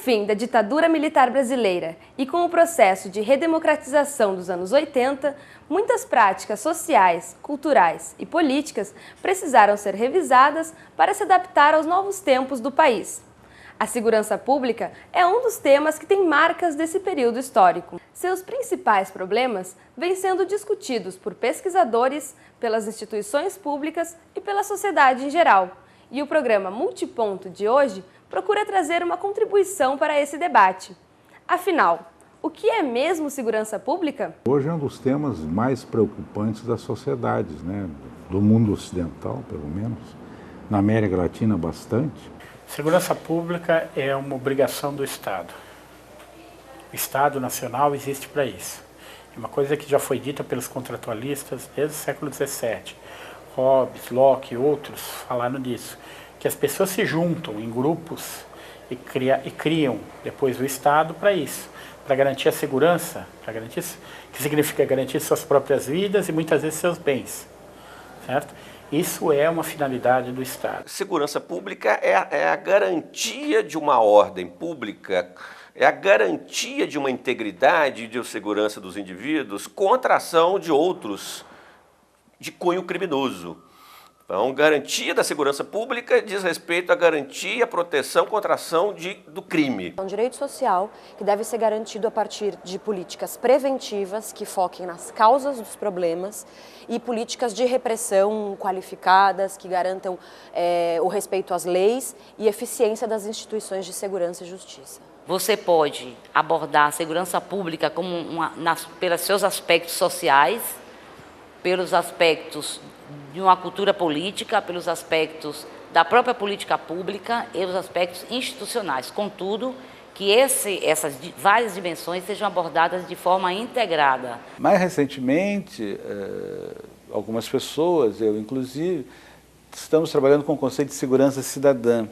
fim da ditadura militar brasileira e com o processo de redemocratização dos anos 80, muitas práticas sociais, culturais e políticas precisaram ser revisadas para se adaptar aos novos tempos do país. A segurança pública é um dos temas que tem marcas desse período histórico. Seus principais problemas vêm sendo discutidos por pesquisadores, pelas instituições públicas e pela sociedade em geral. E o programa Multiponto de hoje procura trazer uma contribuição para esse debate. Afinal, o que é mesmo segurança pública? Hoje é um dos temas mais preocupantes das sociedades, né? Do mundo ocidental, pelo menos. Na América Latina, bastante. Segurança pública é uma obrigação do Estado. O Estado Nacional existe para isso. É uma coisa que já foi dita pelos contratualistas desde o século XVII. Hobbes, Locke e outros falaram disso. Que as pessoas se juntam em grupos e criam depois o Estado para isso. Para garantir a segurança, que significa garantir suas próprias vidas e muitas vezes seus bens. Certo? Isso é uma finalidade do Estado. Segurança pública é a garantia de uma ordem pública, é a garantia de uma integridade e de segurança dos indivíduos contra a ação de outros de cunho criminoso. Então, garantia da segurança pública diz respeito à garantia e à proteção contra a ação do crime. É um direito social que deve ser garantido a partir de políticas preventivas que foquem nas causas dos problemas e políticas de repressão qualificadas que garantam o respeito às leis e eficiência das instituições de segurança e justiça. Você pode abordar a segurança pública como pelos seus aspectos sociais, pelos aspectos de uma cultura política, pelos aspectos da própria política pública e os aspectos institucionais. Contudo, que essas várias dimensões sejam abordadas de forma integrada. Mais recentemente, algumas pessoas, eu inclusive, estamos trabalhando com o conceito de segurança cidadã,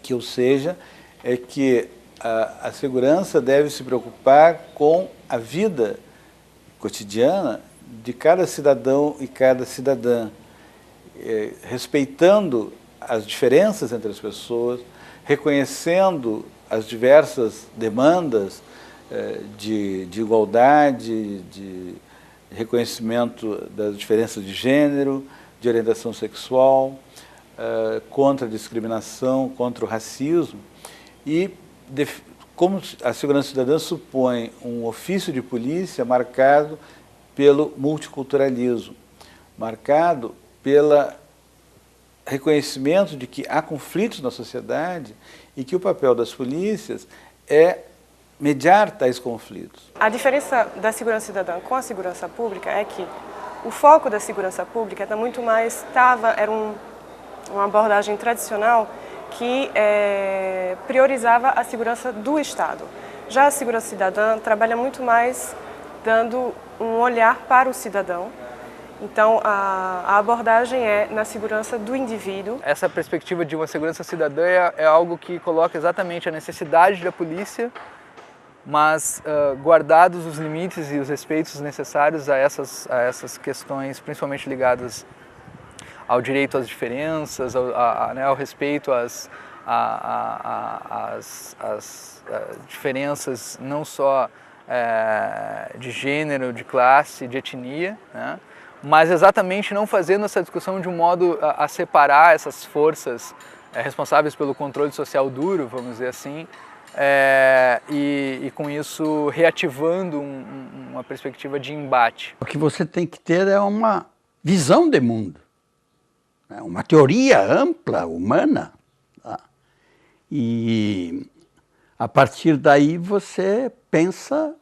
que, ou seja, é que a segurança deve se preocupar com a vida cotidiana de cada cidadão e cada cidadã, respeitando as diferenças entre as pessoas, reconhecendo as diversas demandas de igualdade, de reconhecimento das diferenças de gênero, de orientação sexual, contra a discriminação, contra o racismo. E como a segurança cidadã supõe um ofício de polícia marcado pelo multiculturalismo, marcado pelo reconhecimento de que há conflitos na sociedade e que o papel das polícias é mediar tais conflitos. A diferença da segurança cidadã com a segurança pública é que o foco da segurança pública era muito mais, era uma abordagem tradicional que priorizava a segurança do Estado. Já a segurança cidadã trabalha muito mais dando um olhar para o cidadão. Então, a abordagem é na segurança do indivíduo. Essa perspectiva de uma segurança cidadã é algo que coloca exatamente a necessidade da polícia, mas guardados os limites e os respeitos necessários a essas questões, principalmente ligadas ao direito às diferenças, ao respeito às diferenças não só de gênero, de classe, de etnia, né? Mas exatamente não fazendo essa discussão de um modo a separar essas forças responsáveis pelo controle social duro, vamos dizer assim, e com isso reativando uma perspectiva de embate. O que você tem que ter é uma visão de mundo, né? Uma teoria ampla, humana, tá? E a partir daí você pensa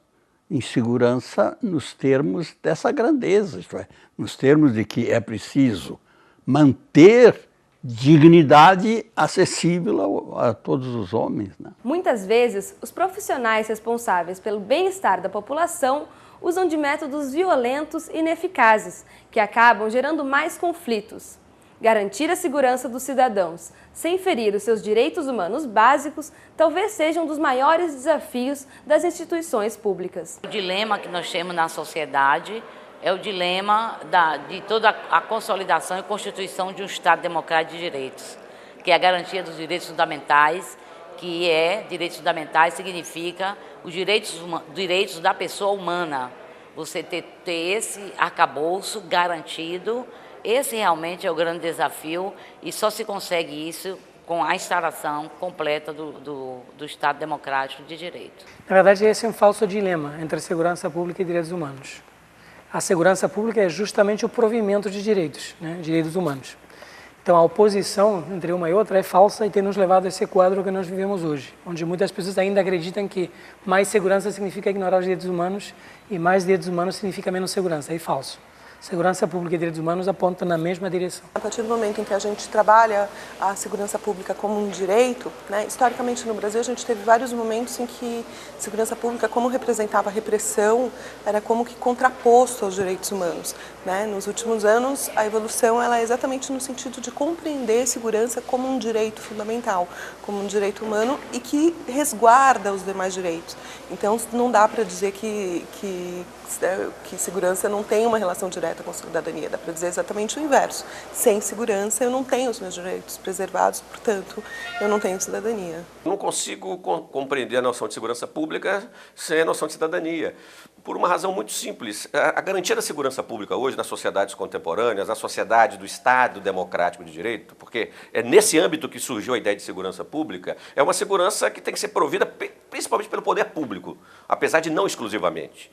em segurança nos termos dessa grandeza, isto é, nos termos de que é preciso manter dignidade acessível a todos os homens, né? Muitas vezes, os profissionais responsáveis pelo bem-estar da população usam de métodos violentos e ineficazes, que acabam gerando mais conflitos. Garantir a segurança dos cidadãos, sem ferir os seus direitos humanos básicos, talvez seja um dos maiores desafios das instituições públicas. O dilema que nós temos na sociedade é o dilema de toda a consolidação e constituição de um Estado democrático de direitos, que é a garantia dos direitos fundamentais, que direitos fundamentais significa os direitos da pessoa humana. Você ter esse arcabouço garantido, esse realmente é o grande desafio e só se consegue isso com a instalação completa do Estado Democrático de Direito. Na verdade, esse é um falso dilema entre segurança pública e direitos humanos. A segurança pública é justamente o provimento de direitos, né, direitos humanos. Então, a oposição entre uma e outra é falsa e tem nos levado a esse quadro que nós vivemos hoje, onde muitas pessoas ainda acreditam que mais segurança significa ignorar os direitos humanos e mais direitos humanos significa menos segurança. É falso. Segurança pública e direitos humanos apontam na mesma direção. A partir do momento em que a gente trabalha a segurança pública como um direito, né, historicamente no Brasil a gente teve vários momentos em que segurança pública, como representava a repressão, era como que contraposto aos direitos humanos. Né? Nos últimos anos, a evolução ela é exatamente no sentido de compreender segurança como um direito fundamental, como um direito humano e que resguarda os demais direitos. Então, não dá para dizer que segurança não tem uma relação direta com a cidadania, dá para dizer exatamente o inverso. Sem segurança, eu não tenho os meus direitos preservados, portanto, eu não tenho cidadania. Não consigo compreender a noção de segurança pública sem a noção de cidadania, por uma razão muito simples. A garantia da segurança pública hoje, nas sociedades contemporâneas, na sociedade do Estado democrático de direito, porque é nesse âmbito que surgiu a ideia de segurança pública, é uma segurança que tem que ser provida principalmente pelo poder público, apesar de não exclusivamente.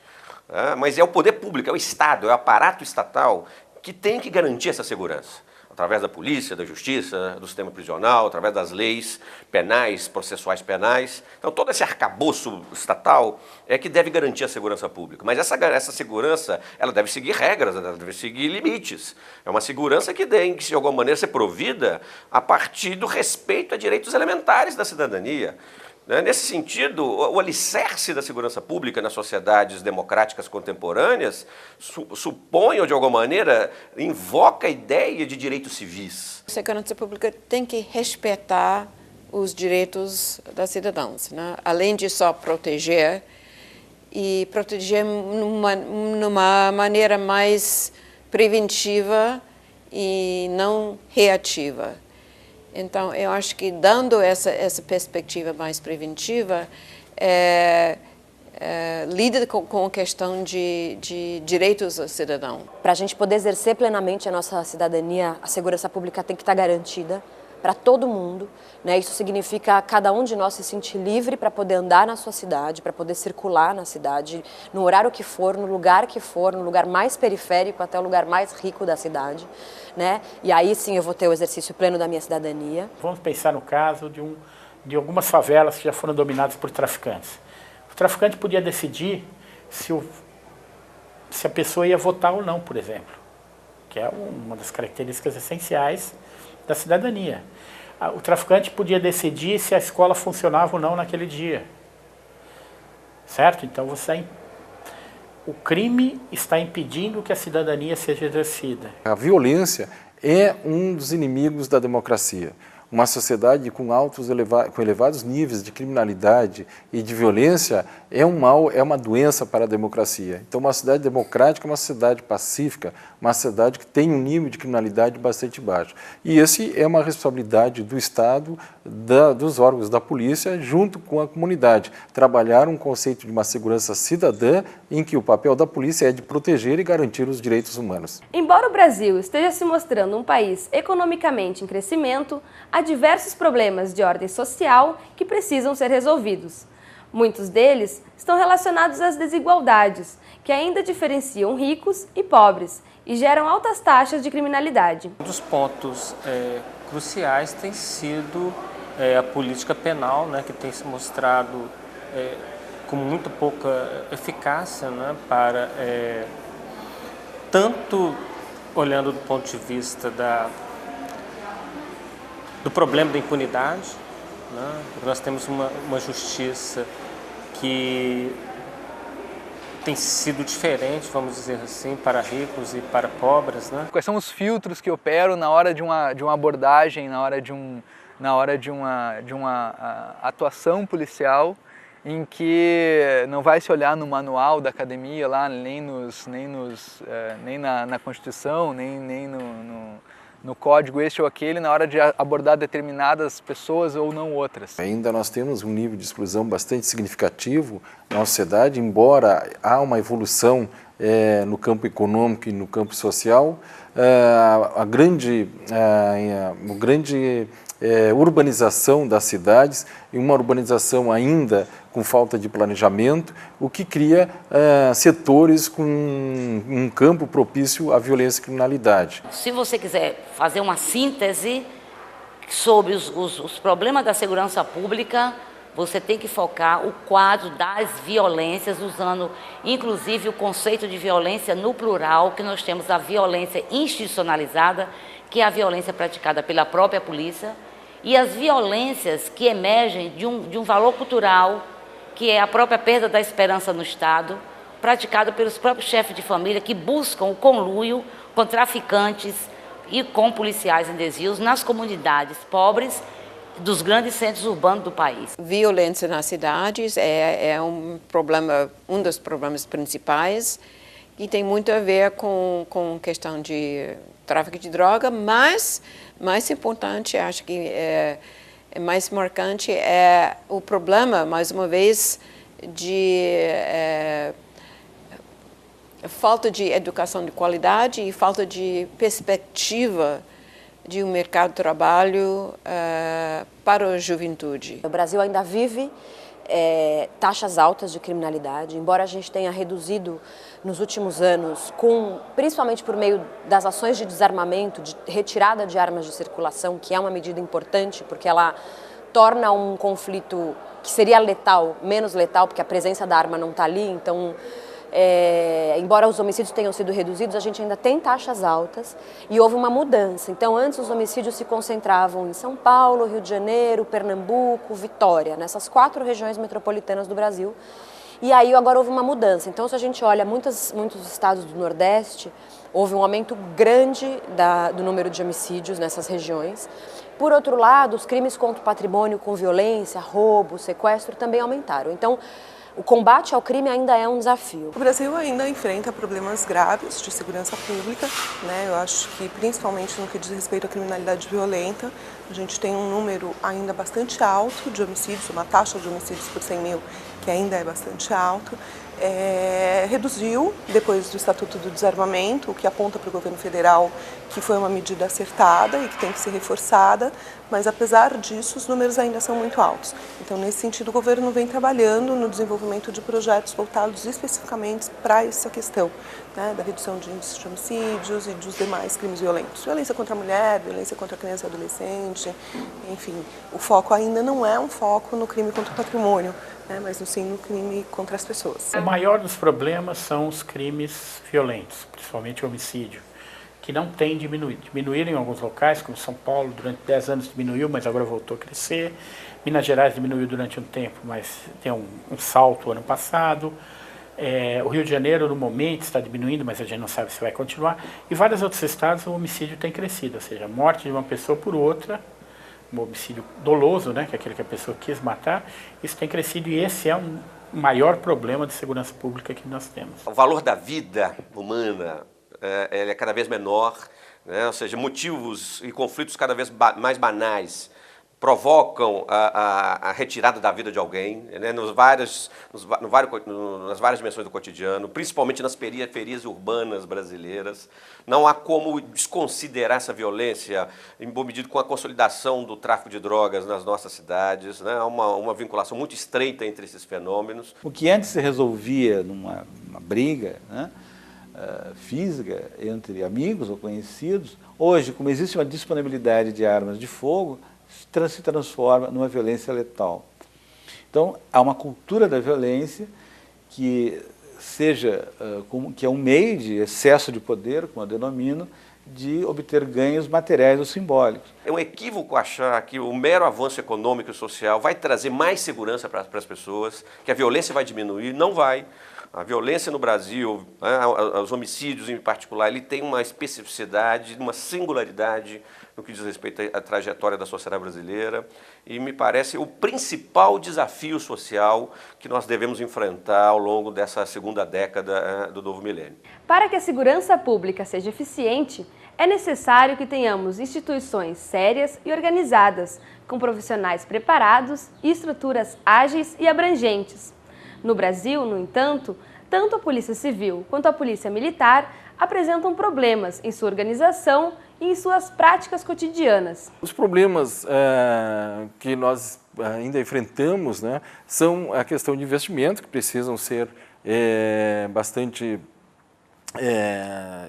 Mas é o poder público, é o Estado, é o aparato estatal que tem que garantir essa segurança, através da polícia, da justiça, do sistema prisional, através das leis penais, processuais penais. Então, todo esse arcabouço estatal é que deve garantir a segurança pública. Mas essa segurança, ela deve seguir regras, ela deve seguir limites. É uma segurança que tem que, de alguma maneira, ser provida a partir do respeito a direitos elementares da cidadania. Nesse sentido, o alicerce da segurança pública nas sociedades democráticas contemporâneas supõe, ou de alguma maneira, invoca a ideia de direitos civis. A segurança pública tem que respeitar os direitos dos cidadãos, né? Além de só proteger, e proteger numa maneira mais preventiva e não reativa. Então, eu acho que dando essa perspectiva mais preventiva, lida com a questão de direitos ao cidadão. Para a gente poder exercer plenamente a nossa cidadania, a segurança pública tem que estar garantida para todo mundo, né? Isso significa cada um de nós se sentir livre para poder andar na sua cidade, para poder circular na cidade, no horário que for, no lugar que for, no lugar mais periférico até o lugar mais rico da cidade, né? E aí sim eu vou ter o exercício pleno da minha cidadania. Vamos pensar no caso de algumas favelas que já foram dominadas por traficantes. O traficante podia decidir se a pessoa ia votar ou não, por exemplo, que é uma das características essenciais da cidadania. O traficante podia decidir se a escola funcionava ou não naquele dia. Certo? Então o crime está impedindo que a cidadania seja exercida. A violência é um dos inimigos da democracia. Uma sociedade com elevados níveis de criminalidade e de violência é um mal, é uma doença para a democracia. Então, uma sociedade democrática é uma sociedade pacífica, uma sociedade que tem um nível de criminalidade bastante baixo. E esse é uma responsabilidade do Estado, dos órgãos da polícia, junto com a comunidade. Trabalhar um conceito de uma segurança cidadã em que o papel da polícia é de proteger e garantir os direitos humanos. Embora o Brasil esteja se mostrando um país economicamente em crescimento, há diversos problemas de ordem social que precisam ser resolvidos. Muitos deles estão relacionados às desigualdades, que ainda diferenciam ricos e pobres e geram altas taxas de criminalidade. Um dos pontos cruciais tem sido a política penal, né, que tem se mostrado com muito pouca eficácia, né, para tanto olhando do ponto de vista do problema da impunidade, né? Nós temos uma justiça que tem sido diferente, vamos dizer assim, para ricos e para pobres, né? Quais são os filtros que operam na hora de uma abordagem, na hora de uma atuação policial, em que não vai se olhar no manual da academia lá, nem na Constituição, nem no código este ou aquele na hora de abordar determinadas pessoas ou não outras. Ainda nós temos um nível de exclusão bastante significativo na sociedade, embora há uma evolução no campo econômico e no campo social, a grande urbanização das cidades e uma urbanização ainda com falta de planejamento, o que cria setores com um campo propício à violência e criminalidade. Se você quiser fazer uma síntese sobre os problemas da segurança pública, você tem que focar o quadro das violências, usando inclusive o conceito de violência no plural, que nós temos a violência institucionalizada, que é a violência praticada pela própria polícia, e as violências que emergem de um valor cultural, que é a própria perda da esperança no Estado, praticado pelos próprios chefes de família que buscam o conluio com traficantes e com policiais em desvios nas comunidades pobres dos grandes centros urbanos do país. Violência nas cidades é um dos problemas principais e tem muito a ver com questão de tráfico de droga, mas mais importante, acho que mais marcante é o problema, mais uma vez, de falta de educação de qualidade e falta de perspectiva de um mercado de trabalho para a juventude. O Brasil ainda vive taxas altas de criminalidade, embora a gente tenha reduzido nos últimos anos, principalmente por meio das ações de desarmamento, de retirada de armas de circulação, que é uma medida importante, porque ela torna um conflito que seria letal, menos letal, porque a presença da arma não está ali, então... embora os homicídios tenham sido reduzidos, a gente ainda tem taxas altas e houve uma mudança. Então, antes os homicídios se concentravam em São Paulo, Rio de Janeiro, Pernambuco, Vitória, nessas 4 regiões metropolitanas do Brasil. E aí agora houve uma mudança. Então, se a gente olha muitos estados do Nordeste, houve um aumento grande do número de homicídios nessas regiões. Por outro lado, os crimes contra o patrimônio com violência, roubo, sequestro também aumentaram. Então, o combate ao crime ainda é um desafio. O Brasil ainda enfrenta problemas graves de segurança pública, né? Eu acho que principalmente no que diz respeito à criminalidade violenta, a gente tem um número ainda bastante alto de homicídios, uma taxa de homicídios por 100 mil que ainda é bastante alto. Reduziu depois do Estatuto do Desarmamento, o que aponta para o governo federal que foi uma medida acertada e que tem que ser reforçada, mas apesar disso os números ainda são muito altos. Então, nesse sentido, o governo vem trabalhando no desenvolvimento de projetos voltados especificamente para essa questão, né, da redução de índices de homicídios e dos demais crimes violentos. Violência contra a mulher, violência contra a criança e adolescente, enfim, o foco ainda não é um foco no crime contra o patrimônio, mas sim no crime contra as pessoas. O maior dos problemas são os crimes violentos, principalmente o homicídio, que não tem diminuído. Diminuíram em alguns locais, como São Paulo, durante 10 anos diminuiu, mas agora voltou a crescer. Minas Gerais diminuiu durante um tempo, mas tem um salto ano passado. O Rio de Janeiro, no momento, está diminuindo, mas a gente não sabe se vai continuar. E vários outros estados o homicídio tem crescido, ou seja, a morte de uma pessoa por outra, um homicídio doloso, né, que é aquele que a pessoa quis matar, isso tem crescido e esse é um maior problema de segurança pública que nós temos. O valor da vida humana ele é cada vez menor, né, ou seja, motivos e conflitos cada vez mais banais provocam a retirada da vida de alguém, né, nas várias dimensões do cotidiano, principalmente nas periferias urbanas brasileiras. Não há como desconsiderar essa violência embomedida com a consolidação do tráfico de drogas nas nossas cidades, né, há uma vinculação muito estreita entre esses fenômenos. O que antes se resolvia numa briga, né, física entre amigos ou conhecidos, hoje, como existe uma disponibilidade de armas de fogo, se transforma numa violência letal. Então, há uma cultura da violência que que é um meio de excesso de poder, como eu denomino, de obter ganhos materiais ou simbólicos. É um equívoco achar que o mero avanço econômico e social vai trazer mais segurança para as pessoas, que a violência vai diminuir. Não vai. A violência no Brasil, né, os homicídios em particular, ele tem uma especificidade, uma singularidade no que diz respeito à trajetória da sociedade brasileira e me parece o principal desafio social que nós devemos enfrentar ao longo dessa segunda década do novo milênio. Para que a segurança pública seja eficiente, é necessário que tenhamos instituições sérias e organizadas, com profissionais preparados e estruturas ágeis e abrangentes. No Brasil, no entanto, tanto a Polícia Civil quanto a Polícia Militar apresentam problemas em sua organização e em suas práticas cotidianas. Os problemas que nós ainda enfrentamos, né, são a questão de investimento, que precisam ser bastante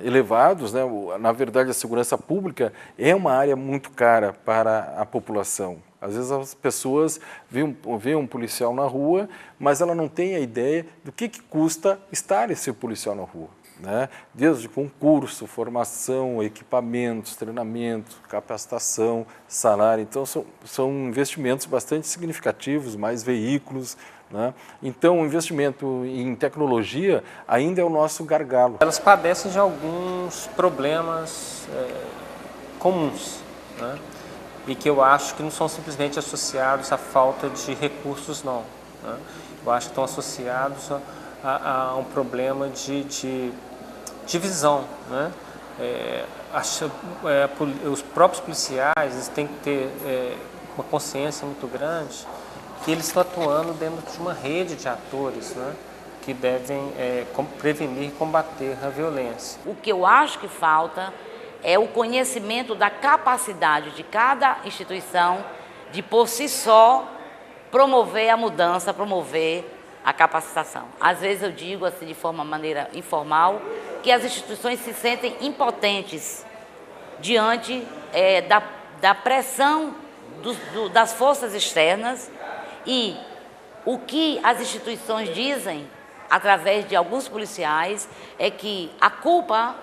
elevados, né? Na verdade, a segurança pública é uma área muito cara para a população. Às vezes as pessoas veem um policial na rua, mas ela não tem a ideia do que custa estar esse policial na rua, né? Desde concurso, formação, equipamentos, treinamento, capacitação, salário. Então, são investimentos bastante significativos, mais veículos, né? Então, o investimento em tecnologia ainda é o nosso gargalo. Elas padecem de alguns problemas comuns, né? E que eu acho que não são simplesmente associados à falta de recursos, não, né? Eu acho que estão associados a um problema de visão, né? Os próprios policiais eles têm que ter uma consciência muito grande que eles estão atuando dentro de uma rede de atores, né, que devem prevenir e combater a violência. O que eu acho que falta é o conhecimento da capacidade de cada instituição de, por si só, promover a mudança, promover a capacitação. Às vezes eu digo, assim, de maneira informal, que as instituições se sentem impotentes diante da pressão das forças externas. E o que as instituições dizem, através de alguns policiais, é que a culpa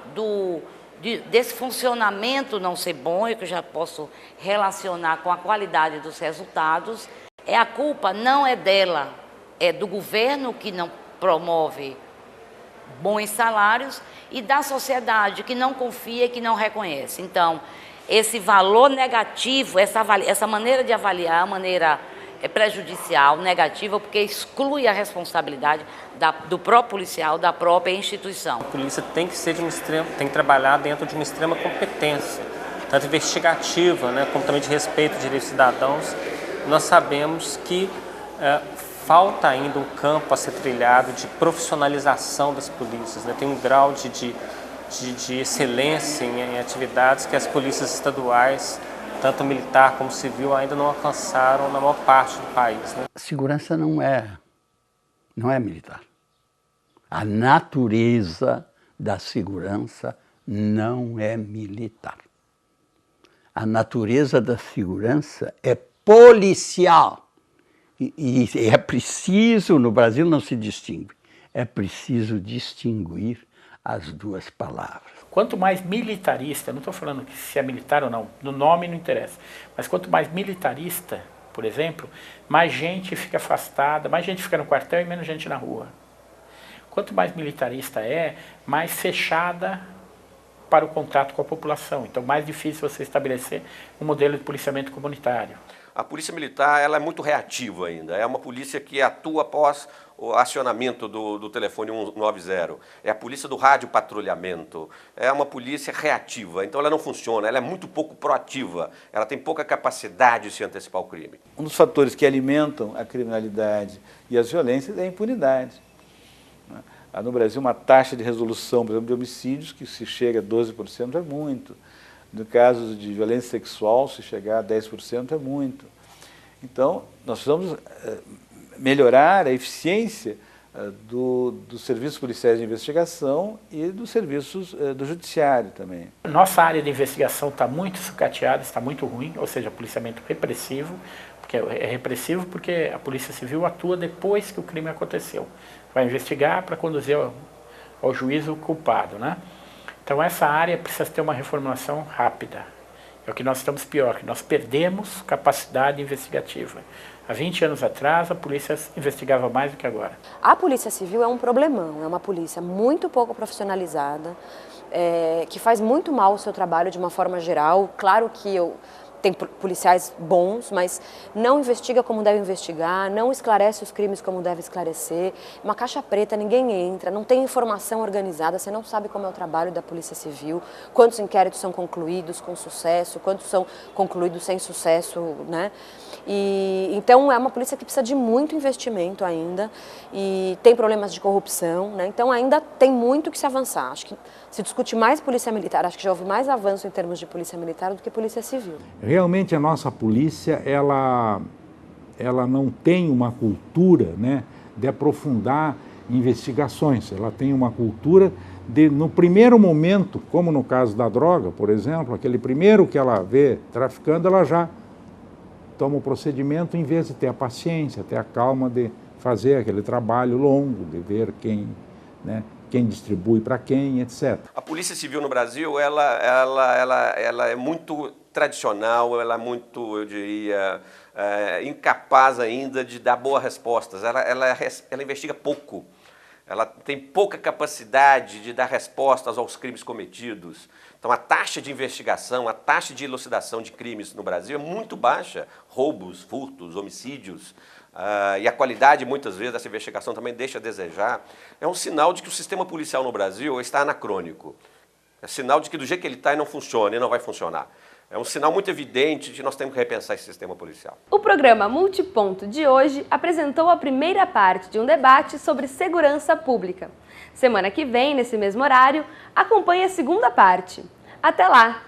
desse funcionamento não ser bom, e que eu já posso relacionar com a qualidade dos resultados, a culpa não é dela, é do governo que não promove bons salários e da sociedade que não confia e que não reconhece. Então, esse valor negativo, essa maneira de avaliar, a maneira prejudicial, negativa, porque exclui a responsabilidade do próprio policial, da própria instituição. A polícia tem que trabalhar dentro de uma extrema competência, tanto investigativa, né, como também de respeito aos direitos dos cidadãos. Nós sabemos que falta ainda um campo a ser trilhado de profissionalização das polícias, né? Tem um grau de excelência em atividades que as polícias estaduais, tanto militar como civil, ainda não alcançaram na maior parte do país, né? Segurança não é militar. A natureza da segurança não é militar. A natureza da segurança é policial. E é preciso, no Brasil não se distingue, é preciso distinguir as duas palavras. Quanto mais militarista, não estou falando que se é militar ou não, no nome não interessa, mas quanto mais militarista, por exemplo, mais gente fica afastada, mais gente fica no quartel e menos gente na rua. Quanto mais militarista mais fechada para o contato com a população. Então, mais difícil você estabelecer um modelo de policiamento comunitário. A polícia militar ela é muito reativa ainda, é uma polícia que atua após o acionamento do telefone 190, é a polícia do rádio patrulhamento, é uma polícia reativa, então ela não funciona, ela é muito pouco proativa, ela tem pouca capacidade de se antecipar ao crime. Um dos fatores que alimentam a criminalidade e as violências é a impunidade. Há no Brasil uma taxa de resolução, por exemplo, de homicídios que se chega a 12% é muito. No caso de violência sexual, se chegar a 10% é muito. Então, nós precisamos melhorar a eficiência dos serviços policiais de investigação e dos serviços do judiciário também. Nossa área de investigação está muito sucateada, está muito ruim, ou seja, policiamento repressivo, porque é repressivo porque a Polícia Civil atua depois que o crime aconteceu. Vai investigar para conduzir ao juízo o culpado, né? Então essa área precisa ter uma reformulação rápida. É o que nós estamos pior, que nós perdemos capacidade investigativa. Há 20 anos atrás, a polícia investigava mais do que agora. A Polícia Civil é um problemão, é uma polícia muito pouco profissionalizada, que faz muito mal o seu trabalho de uma forma geral. Claro que tem policiais bons, mas não investiga como deve investigar, não esclarece os crimes como deve esclarecer. Uma caixa preta, ninguém entra, não tem informação organizada, você não sabe como é o trabalho da Polícia Civil, quantos inquéritos são concluídos com sucesso, quantos são concluídos sem sucesso, né? Então é uma polícia que precisa de muito investimento ainda e tem problemas de corrupção, né? Então ainda tem muito que se avançar. Acho que se discute mais polícia militar, acho que já houve mais avanço em termos de polícia militar do que polícia civil. Realmente a nossa polícia, ela não tem uma cultura, né, de aprofundar investigações. Ela tem uma cultura de, no primeiro momento, como no caso da droga, por exemplo, aquele primeiro que ela vê traficando, ela já toma o procedimento em vez de ter a paciência, ter a calma de fazer aquele trabalho longo, de ver quem, né, quem distribui para quem, etc. A Polícia Civil no Brasil, ela é muito tradicional, ela é muito, eu diria, incapaz ainda de dar boas respostas. Ela investiga pouco. Ela tem pouca capacidade de dar respostas aos crimes cometidos. Então, a taxa de investigação, a taxa de elucidação de crimes no Brasil é muito baixa. Roubos, furtos, homicídios. E a qualidade, muitas vezes, dessa investigação também deixa a desejar. É um sinal de que o sistema policial no Brasil está anacrônico. É sinal de que do jeito que ele está, ele não funciona e não vai funcionar. É um sinal muito evidente de que nós temos que repensar esse sistema policial. O programa Multiponto de hoje apresentou a primeira parte de um debate sobre segurança pública. Semana que vem, nesse mesmo horário, acompanhe a segunda parte. Até lá!